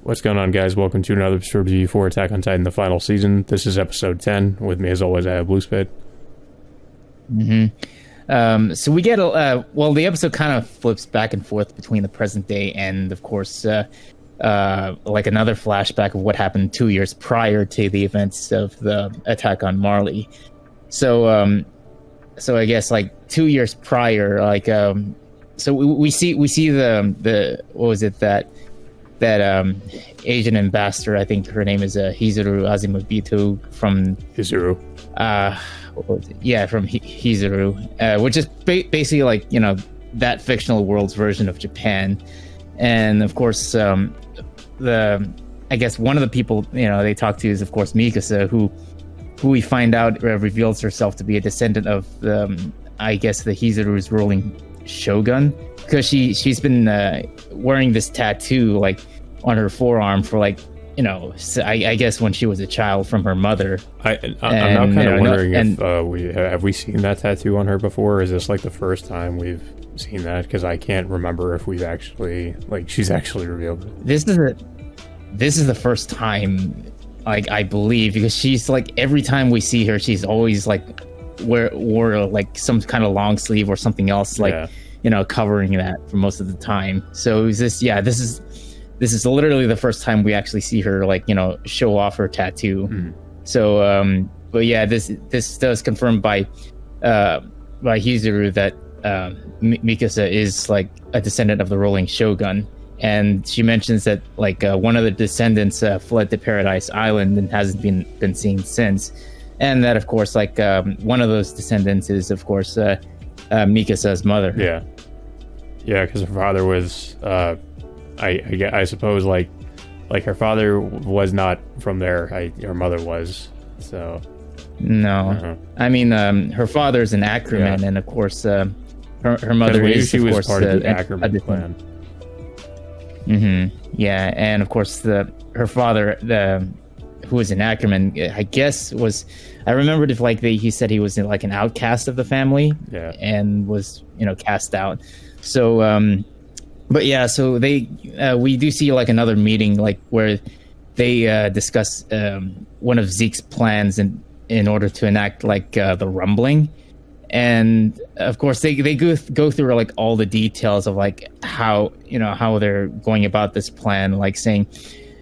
What's going on, guys? Welcome to another episode of review for Attack on Titan, the final season. This is episode 10. With me, as always, I have Bluespit. So we get the episode kind of flips back and forth between the present day and, of course, like another flashback of what happened 2 years prior to the events of the attack on Marley. So I guess like 2 years prior, so we see the what was it that Asian ambassador, I think her name is Hizuru Azumabito from Hizuru. What was it? Yeah, from Hizuru, which is basically like, you know, that fictional world's version of Japan. And of course, I guess one of the people, you know, they talk to is, of course, Mikasa, who we find out reveals herself to be a descendant of I guess the Hizuru's ruling shogun, because she's been wearing this tattoo like on her forearm for like, you know, I guess when she was a child from her mother. I'm now kind of wondering if we seen that tattoo on her before, or is this like the first time we've seen that? Because I can't remember if we've actually, like, she's actually revealed it. This is the first time, like, I believe, because she's like, every time we see her, she's always like wore like some kind of long sleeve or something else, like, you know, covering that for most of the time. So this is literally the first time we actually see her, like, you know, show off her tattoo. So but yeah, this does confirm by Hizuru that Mikasa is like a descendant of the ruling shogun, and she mentions that like one of the descendants fled to Paradise Island and hasn't been seen since, and that of course like one of those descendants is of course Mikasa's mother. Yeah, because her father was I suppose like her father was not from there. Her mother was. So no, I mean her father's an Ackerman, and of course her mother is, she of was course, part of the Ackerman clan. Yeah, and of course her father, who was an Ackerman, I guess was, I remembered if like he said he was like an outcast of the family, and was, you know, cast out. So but yeah, so we do see like another meeting, like where they discuss one of Zeke's plans in order to enact like the rumbling, and of course they go through like all the details of like how they're going about this plan, like saying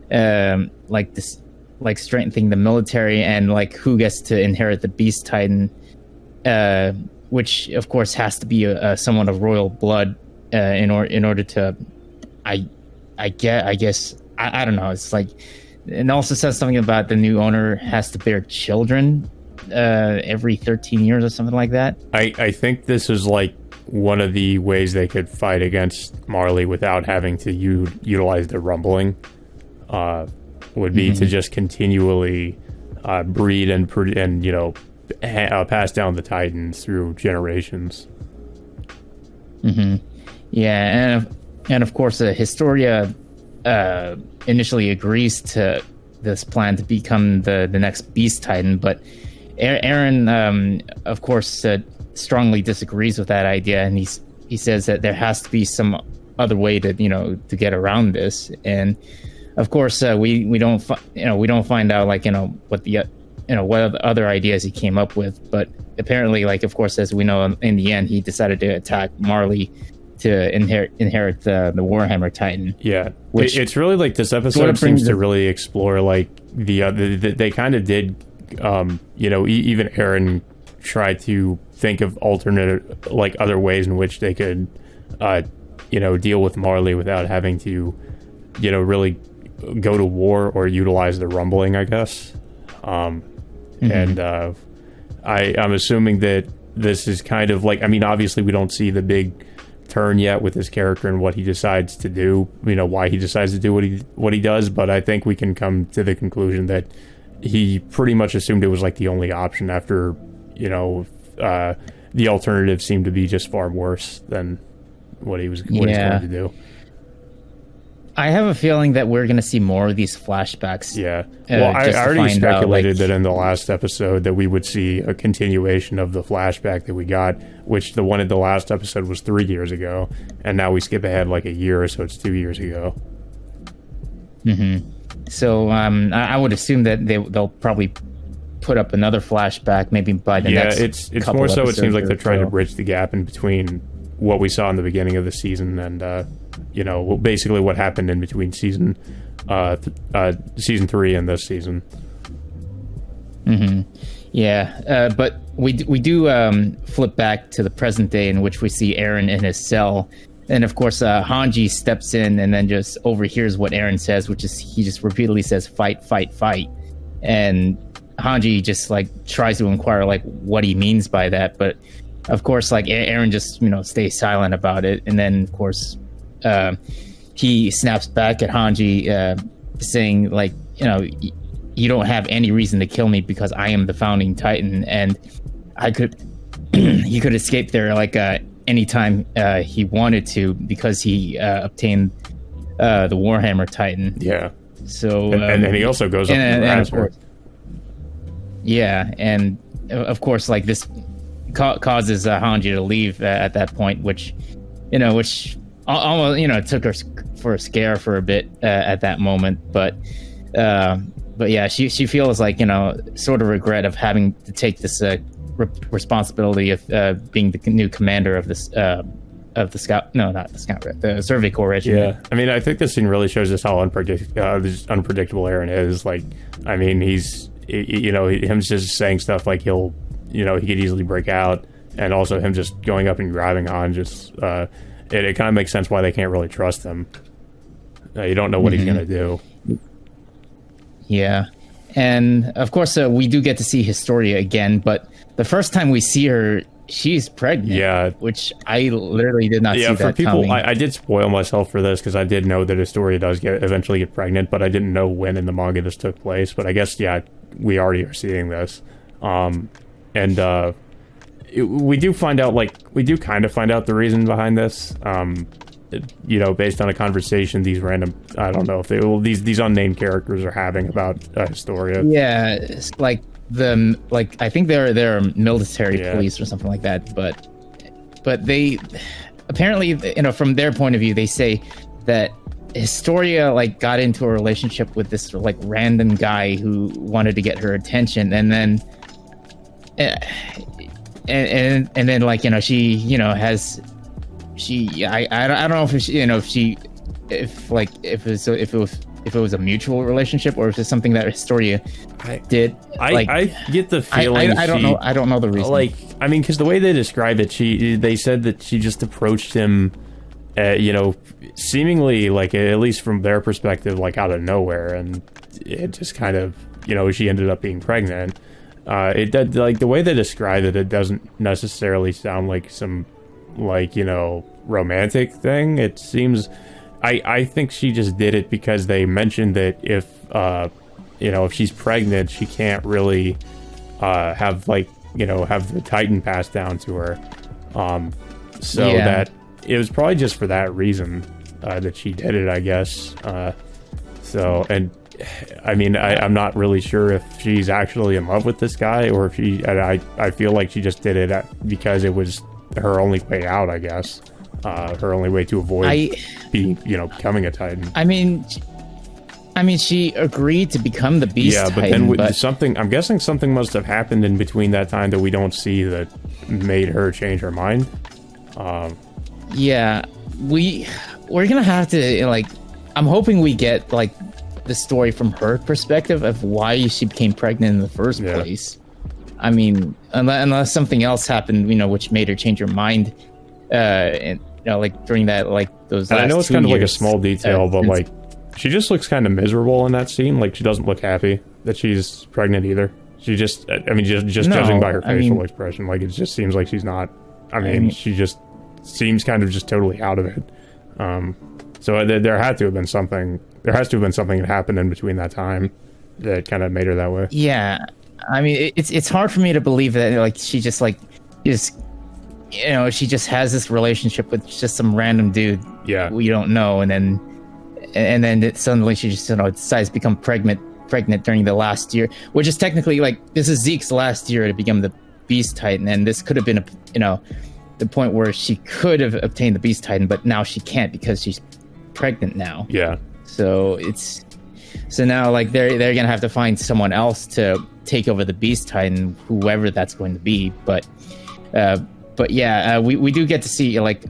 like this, like strengthening the military, and like who gets to inherit the Beast Titan, which of course has to be someone of royal blood. In order to, I guess I don't know. It's like, it also says something about the new owner has to bear children every 13 years or something like that. I think this is like one of the ways they could fight against Marley without having to utilize the rumbling. Would be to just continually breed and you know, pass down the Titans through generations. Yeah, and of course, Historia initially agrees to this plan to become the next Beast Titan, but Eren, of course, strongly disagrees with that idea, and he says that there has to be some other way to, you know, to get around this. And of course, we don't find out, like, you know, what the what other ideas he came up with, but apparently, like, of course, as we know, in the end, he decided to attack Marley to inherit the Warhammer Titan. Yeah, which it's really like this episode seems to really explore like they kind of did, you know, even Eren tried to think of alternate, like, other ways in which they could, you know, deal with Marley without having to, you know, really go to war or utilize the rumbling, I guess. And I'm assuming that this is kind of like, I mean, obviously we don't see the big turn yet with his character and what he decides to do, you know, why he decides to do what he does, but I think we can come to the conclusion that he pretty much assumed it was like the only option after, you know, the alternative seemed to be just far worse than what he's going to do. I have a feeling that we're going to see more of these flashbacks. Yeah. Well, I already speculated that in the last episode that we would see a continuation of the flashback that we got, which the one in the last episode was 3 years ago, and now we skip ahead like a year, so it's 2 years ago. Mm-hmm. So I would assume that they'll probably put up another flashback maybe by the next. Yeah, it's more so. It seems like they're trying to bridge the gap in between what we saw in the beginning of the season and basically what happened in between season 3 and this season. Mm-hmm. Yeah, but we do flip back to the present day in which we see Eren in his cell. And of course, Hanji steps in and then just overhears what Eren says, which is he just repeatedly says, "Fight, fight, fight." And Hanji just like tries to inquire like what he means by that. But of course, like Eren just, stays silent about it. And then of course, he snaps back at Hanji, saying like, you don't have any reason to kill me because I am the founding Titan. And he could escape there like, anytime he wanted to because he obtained the Warhammer Titan. Yeah. So and he also goes up and of course, yeah, and of course, like this causes Hanji to leave at that point, which almost took her for a scare for a bit at that moment, but yeah, she feels like sort of regret of having to take this responsibility of being the new commander of this of the scout, no, not the scout, the Survey Corps regiment. Yeah, I mean, I think this scene really shows us how unpredictable Eren is. Like, I mean, he's him just saying stuff like he could easily break out, and also him just going up and grabbing Han. Just it kind of makes sense why they can't really trust him. You don't know what he's gonna do. Yeah, and of course we do get to see Historia again, but the first time we see her, she's pregnant. Yeah, which I literally did not see that for people, coming. I did spoil myself for this because I did know that Historia does eventually get pregnant, but I didn't know when in the manga this took place. But I guess we already are seeing this, we do kind of find out the reason behind this. Based on a conversation these random, I don't know if these unnamed characters are having about Historia. Yeah, it's like I think they're military police or something like that, but they apparently, from their point of view, they say that Historia like got into a relationship with this like random guy who wanted to get her attention, and then and then like she has I don't know if it was a mutual relationship or if it's something that Historia did. I get the feeling I don't know the reason. Like, I mean, because the way they described it, they said that she just approached him, seemingly like, at least from their perspective, like out of nowhere, and it just kind of, she ended up being pregnant. It did, like, the way they described it, it doesn't necessarily sound like some, like, romantic thing. It seems, I think she just did it because they mentioned that if she's pregnant, she can't really have the Titan passed down to her. That it was probably just for that reason that she did it, I guess. And I mean, I'm not really sure if she's actually in love with this guy or if I feel like she just did it because it was her only way out, I guess. Her only way to avoid becoming a Titan. I mean, she agreed to become the Beast Titan. Yeah, but then I'm guessing something must have happened in between that time that we don't see that made her change her mind. Yeah, we're gonna have to, like, I'm hoping we get like the story from her perspective of why she became pregnant in the first place. I mean, unless something else happened, which made her change her mind, and like during that, like those. I know it's kind of like a small detail, but like she just looks kind of miserable in that scene. Like she doesn't look happy that she's pregnant either. She just, judging by her facial expression, like it just seems like she's not. She just seems kind of just totally out of it. So there had to have been something. There has to have been something that happened in between that time that kind of made her that way. Yeah, I mean, it's hard for me to believe that like she just like she just has this relationship with just some random dude. Yeah, we don't know, and then suddenly she just decides to become pregnant during the last year, which is technically like this is Zeke's last year to become the Beast Titan, and this could have been the point where she could have obtained the Beast Titan, but now she can't because she's pregnant now. Yeah. So it's So now like they're gonna have to find someone else to take over the Beast Titan, whoever that's going to be. But yeah, we do get to see like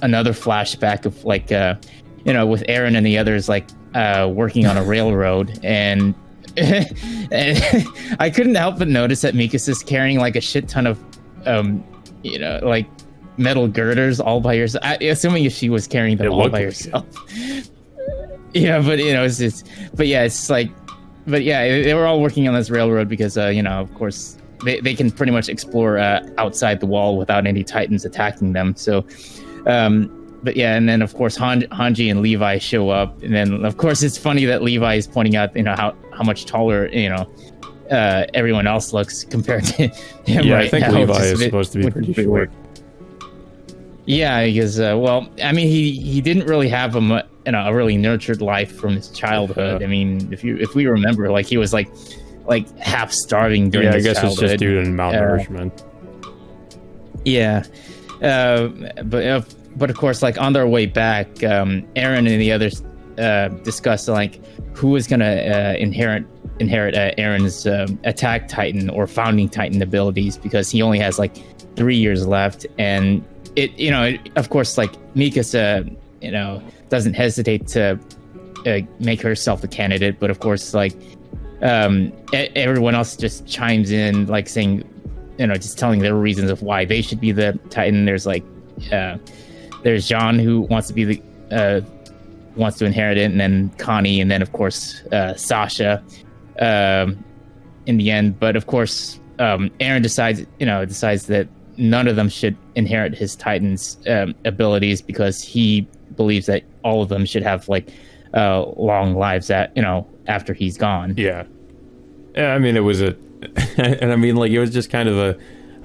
another flashback of like with Eren and the others like working on a railroad, and I couldn't help but notice that Mikasa's carrying like a shit ton of like metal girders all by herself. Assuming if she was carrying them all by herself. Yeah, but it's like, they were all working on this railroad because of course they can pretty much explore outside the wall without any Titans attacking them. So but yeah, and then of course Hanji and Levi show up, and then of course it's funny that Levi is pointing out how much taller everyone else looks compared to him. Yeah, right, I think now, Levi is supposed to be pretty short. Yeah, because he didn't really have a really nurtured life from his childhood. I mean, if we remember, like he was like half starving during his childhood. Yeah, I guess it's just due to malnourishment. But of course, like on their way back, Eren and the others discussed like who is gonna inherit Eren's attack Titan or founding Titan abilities, because he only has like 3 years left, and of course, like Mikasa, doesn't hesitate to make herself the candidate, but of course, like everyone else just chimes in, like saying, just telling their reasons of why they should be the Titan. There's like there's Jean, who wants to be wants to inherit it, and then Connie, and then of course Sasha in the end. But of course Eren decides that none of them should inherit his Titan's abilities, because he believes that all of them should have like long lives after he's gone. Yeah, I mean, it was and I mean, like, it was just kind of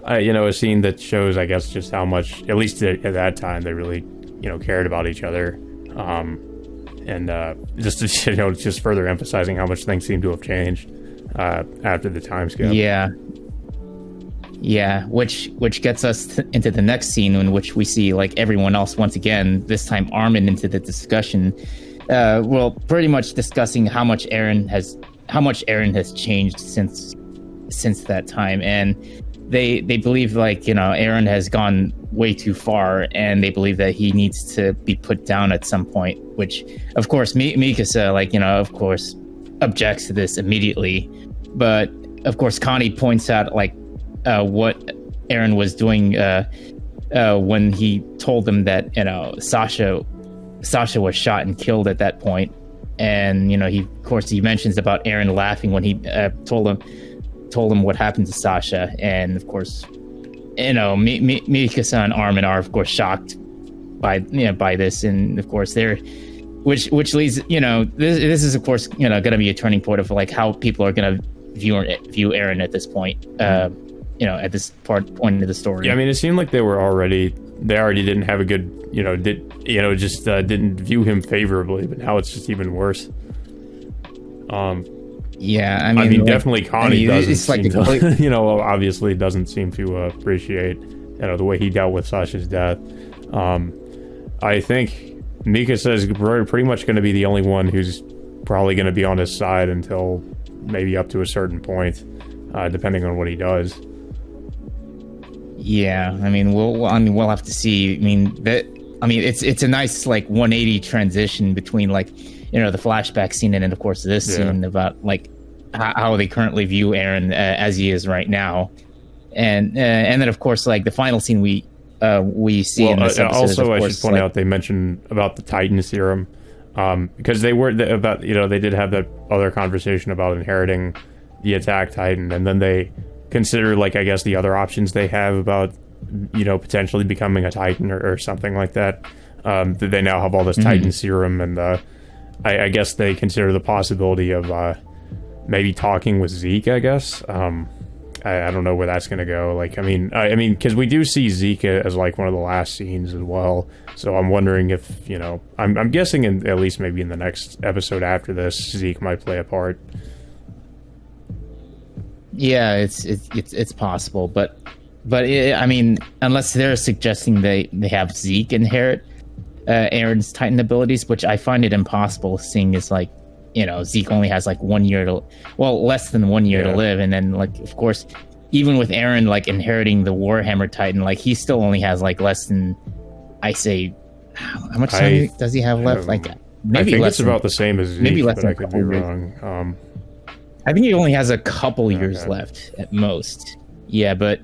a scene that shows, I guess, just how much, at least at that time, they really cared about each other, and just further emphasizing how much things seem to have changed after the time skip. Yeah, which gets us into the next scene, in which we see like everyone else once again, this time Armin, into the discussion. Pretty much discussing how much Eren has changed since that time, and they believe like Eren has gone way too far, and they believe that he needs to be put down at some point. Which of course Mikasa of course objects to this immediately, but of course Connie points out like what Eren was doing when he told them that Sasha was shot and killed at that point, and he mentions about Eren laughing when he told him what happened to Sasha, and of course Mikasa and Armin are of course shocked by this, and of course which leads this is of course going to be a turning point of like how people are going to view Eren at this point. At this point of the story. Yeah, I mean, it seemed like they already didn't have a good, didn't view him favorably, but now it's just even worse. Yeah, I mean definitely Connie doesn't seem to, obviously doesn't seem to appreciate, the way he dealt with Sasha's death. I think Mikasa is pretty much going to be the only one who's probably going to be on his side until maybe up to a certain point, depending on what he does. Yeah, I mean, we'll have to see. I mean, it's a nice like 180 transition between like the flashback scene and then of course this scene about like how they currently view Eren as he is right now, and then of course like the final scene we see in this episode. Also, I should point out they mentioned about the Titan serum, because they were about they did have that other conversation about inheriting the attack Titan, and then they consider like I guess the other options they have about potentially becoming a Titan or something like that. They now have all this Titan serum, and I guess they consider the possibility of maybe talking with Zeke, I guess. I don't know where that's going to go. Like, I mean, because we do see Zeke as like one of the last scenes as well. So I'm wondering if, I'm guessing at least maybe in the next episode after this, Zeke might play a part. Yeah, it's possible, but I mean, unless they're suggesting they have Zeke inherit Eren's Titan abilities, which I find it impossible, seeing as like Zeke only has like 1 year less than 1 year to live. And then like, of course, even with Eren like inheriting the Warhammer Titan, like he still only has like less than, I say, how much time does he have left? Like maybe I think it's about the same as Zeke, maybe less but than I could be wrong. I think he only has a couple years left at most. Yeah, but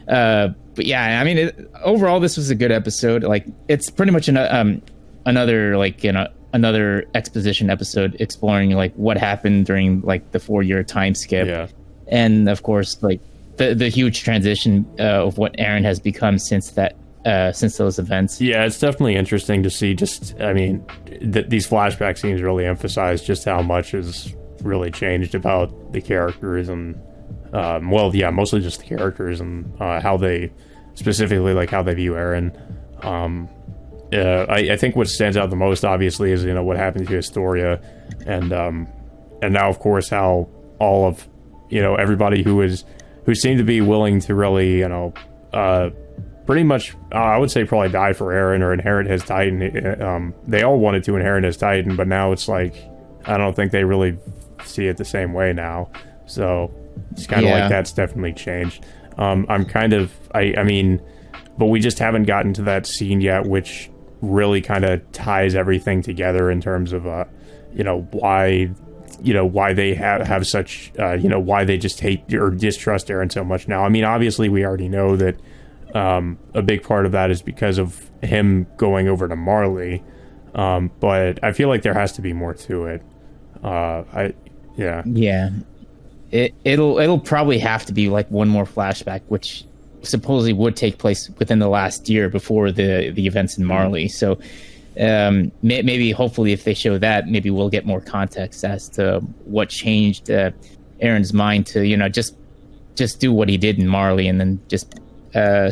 yeah, I mean, overall, this was a good episode. Like, it's pretty much another like another exposition episode exploring like what happened during like the 4-year time skip. Yeah, and of course, like the huge transition of what Eren has become since those events. Yeah, it's definitely interesting to see. Just, I mean, these flashback scenes really emphasize just how much has really changed about the characters and, mostly just the characters and how they specifically like how they view Eren. I think what stands out the most, obviously, is what happened to Historia, and now, of course, how all of everybody who seemed to be willing to really pretty much, I would say, probably die for Eren or inherit his Titan. They all wanted to inherit his Titan, but now it's like I don't think they really see it the same way now. So it's kind of like that's definitely changed. I'm kind of, I mean, but we just haven't gotten to that scene yet, which really kind of ties everything together in terms of, why they have such, why they just hate or distrust Eren so much now. I mean, obviously we already know that a big part of that is because of him going over to Marley. But I feel like there has to be more to it. It'll probably have to be like one more flashback, which supposedly would take place within the last year before the events in Marley. So maybe, hopefully, if they show that, maybe we'll get more context as to what changed Eren's mind to just do what he did in Marley, and then just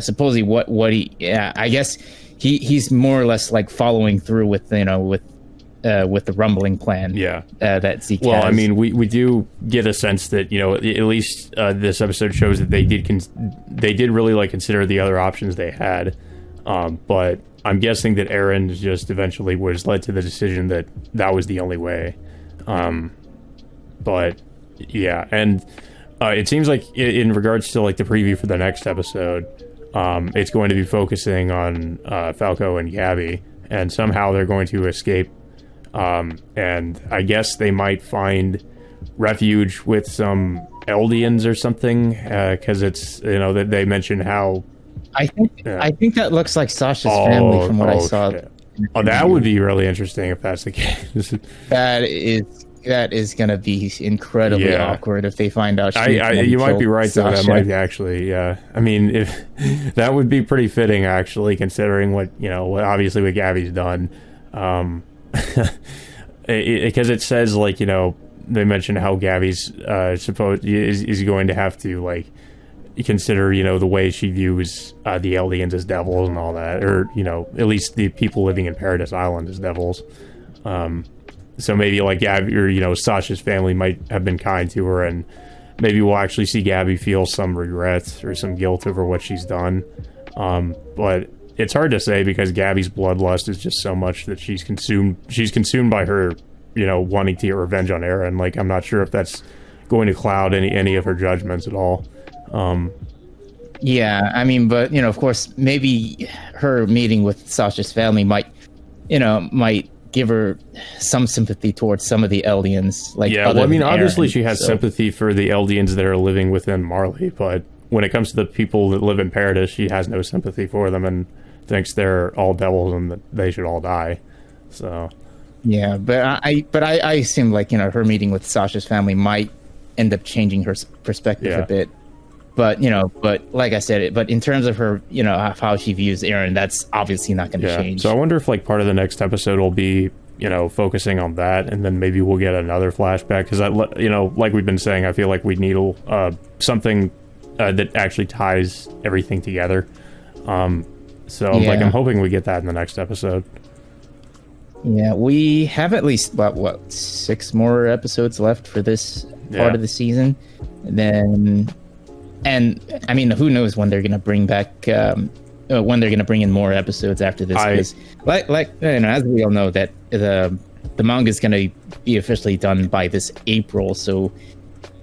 supposedly what he I guess he's more or less like following through with the rumbling plan that Zeke has. I mean, we do get a sense that at least this episode shows that they did really like consider the other options they had, but I'm guessing that Eren just eventually was led to the decision that was the only way. But yeah, and it seems like in regards to like the preview for the next episode, it's going to be focusing on Falco and Gabi, and somehow they're going to escape. And I guess they might find refuge with some Eldians or something, because it's that they mention how I think that looks like Sasha's family from what I saw. Shit. That would be really interesting if that's the case. That is going to be incredibly awkward if they find out. You might be right though. That might actually, I mean, if that would be pretty fitting actually, considering what obviously what Gabi's done. Because it says like they mentioned how Gabi's is going to have to like consider the way she views the Eldians as devils and all that, or at least the people living in Paradise Island as devils. So maybe like Gabi or Sasha's family might have been kind to her, and maybe we'll actually see Gabi feel some regret or some guilt over what she's done. But it's hard to say because Gabi's bloodlust is just so much that she's consumed by her, wanting to get revenge on Eren. Like, I'm not sure if that's going to cloud any of her judgments at all. Yeah, I mean, but of course, maybe her meeting with Sasha's family might give her some sympathy towards some of the Eldians. Like, yeah, well, I mean, obviously she has sympathy for the Eldians that are living within Marley, but when it comes to the people that live in Paradise, she has no sympathy for them and thinks they're all devils and that they should all die. So yeah, but I assume like her meeting with Sasha's family might end up changing her perspective a bit. But but like I said, but in terms of her, how she views Eren, that's obviously not going to change. So I wonder if like part of the next episode will be focusing on that, and then maybe we'll get another flashback, because like we've been saying, I feel like we need something that actually ties everything together. Like I'm hoping we get that in the next episode. Yeah, we have at least what 6 more episodes left for this part of the season, and I mean, who knows when they're gonna bring back when they're gonna bring in more episodes after this? Because like as we all know, that the the manga is going to be officially done by this April, so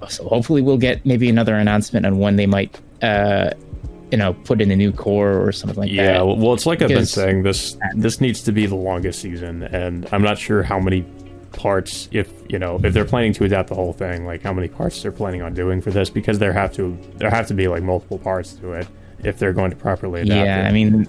hopefully we'll get maybe another announcement on when they might put in a new core or something like that. Yeah, well, it's like I've been saying, this needs to be the longest season, and I'm not sure how many parts, if they're planning to adapt the whole thing, like how many parts they're planning on doing for this, because there have to be like multiple parts to it if they're going to properly adapt it. I mean,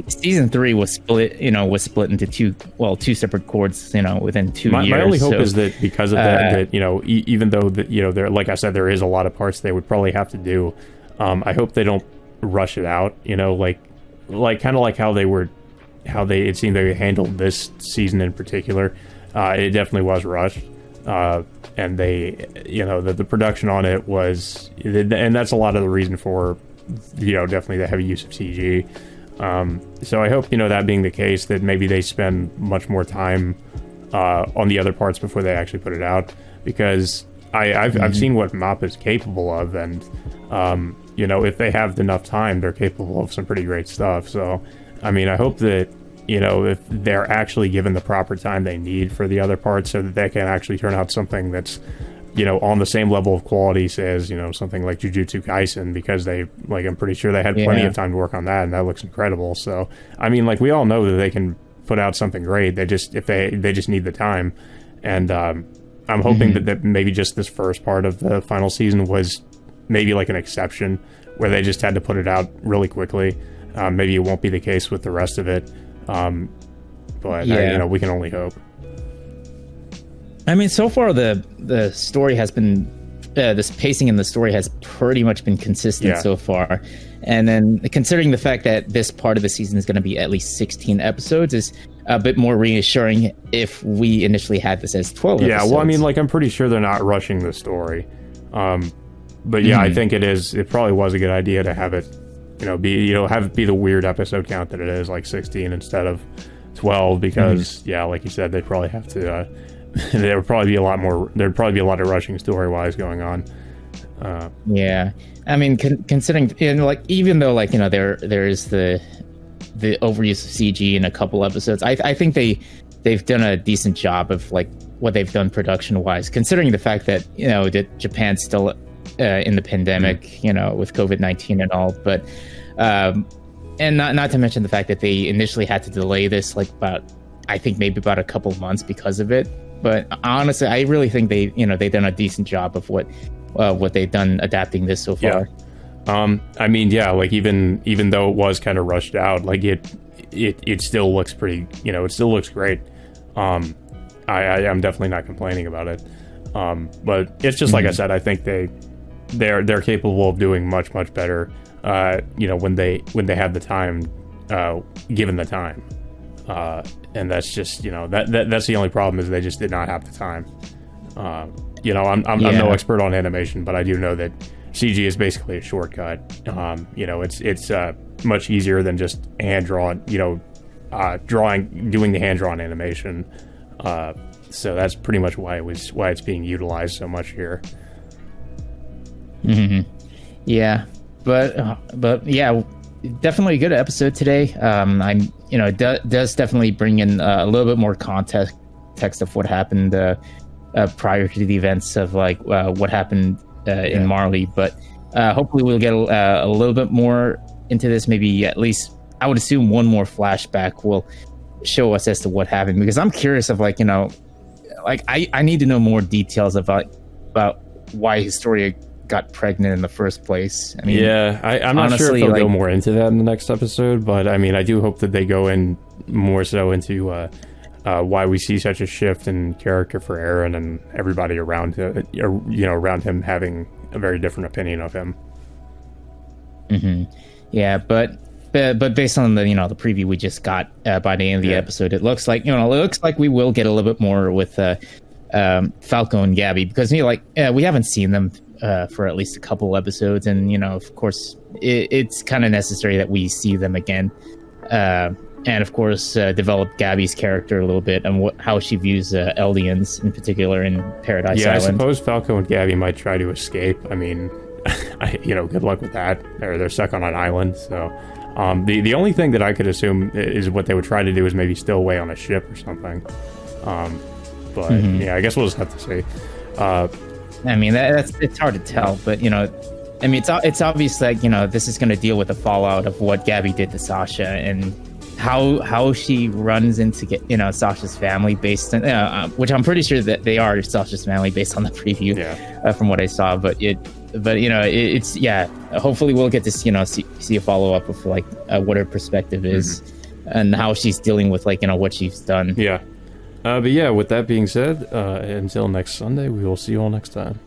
season 3 was split into two separate chords, within 2 years. My only hope is that because of that even though that there, like I said, there is a lot of parts they would probably have to do. I hope they don't rush it out, like kind of like how it seemed they handled this season in particular. It definitely was rushed, and they, the production on it was, and that's a lot of the reason for, definitely the heavy use of CG. So I hope, that being the case, that maybe they spend much more time on the other parts before they actually put it out, because I've seen what MAPPA is capable of, and if they have enough time, they're capable of some pretty great stuff. So, I mean, I hope that, if they're actually given the proper time they need for the other parts, so that they can actually turn out something that's, on the same level of quality as, something like Jujutsu Kaisen, because I'm pretty sure they had plenty of time to work on that, and that looks incredible. So, I mean, we all know that they can put out something great. They just need the time. And I'm hoping that maybe just this first part of the final season was maybe like an exception, where they just had to put it out really quickly. Maybe it won't be the case with the rest of it. But we can only hope. I mean, so far the story has been, this pacing in the story has pretty much been consistent so far. And then considering the fact that this part of the season is going to be at least 16 episodes is a bit more reassuring if we initially had this as 12 episodes. Yeah, well, I mean, I'm pretty sure they're not rushing the story. But yeah, I think it probably was a good idea to have it, have it be the weird episode count that it is, like 16 instead of 12, because like you said, they'd probably have to, there'd probably be a lot of rushing story-wise going on. I mean, considering, even though, there is the overuse of CG in a couple episodes, I think they've done a decent job of what they've done production-wise, considering the fact that that Japan's still in the pandemic, with COVID-19 and all, but and not to mention the fact that they initially had to delay this I think maybe about a couple months because of it. But honestly, I really think they've done a decent job of what they've done adapting this so far. I mean, even though it was kind of rushed out, it still looks pretty, it still looks great. I'm definitely not complaining about it. But it's just like I said, I think they're capable of doing much better, when they have the time, given the time. And that's just, that's the only problem, is they just did not have the time. I'm no expert on animation, but I do know that CG is basically a shortcut. It's much easier than just hand drawn, doing the hand drawn animation. So that's pretty much why it's being utilized so much here. Yeah, but yeah, definitely a good episode today. It does definitely bring in a little bit more context of what happened prior to the events of what happened in Marley. But hopefully we'll get a little bit more into this. Maybe at least I would assume one more flashback will show us as to what happened, because I'm curious of I need to know more details about why Historia got pregnant in the first place. I mean, I'm not sure if they'll go more into that in the next episode, but I mean, I do hope that they go in more so into why we see such a shift in character for Eren, and everybody around around him having a very different opinion of him. Yeah, but based on the the preview we just got by the end of the episode, it looks like we will get a little bit more with Falco and Gabby, because we haven't seen them for at least a couple episodes, and of course it's kind of necessary that we see them again, and of course develop Gabby's character a little bit and how she views Eldians in particular in Paradise Island. I suppose Falco and Gabby might try to escape. I mean, good luck with that. They're stuck on an island, so the only thing that I could assume is what they would try to do is maybe stow away on a ship or something. But yeah, I guess we'll just have to see. I mean, it's hard to tell, but you know, I mean, it's obvious that, you know, this is going to deal with the fallout of what Gabby did to Sasha and how she runs into Sasha's family based on which I'm pretty sure that they are Sasha's family based on the preview from what I saw. But you know, it's hopefully we'll get to see a follow up of like what her perspective is and how she's dealing with like, you know, what she's done. Yeah. But yeah, with that being said, until next Sunday, we will see you all next time.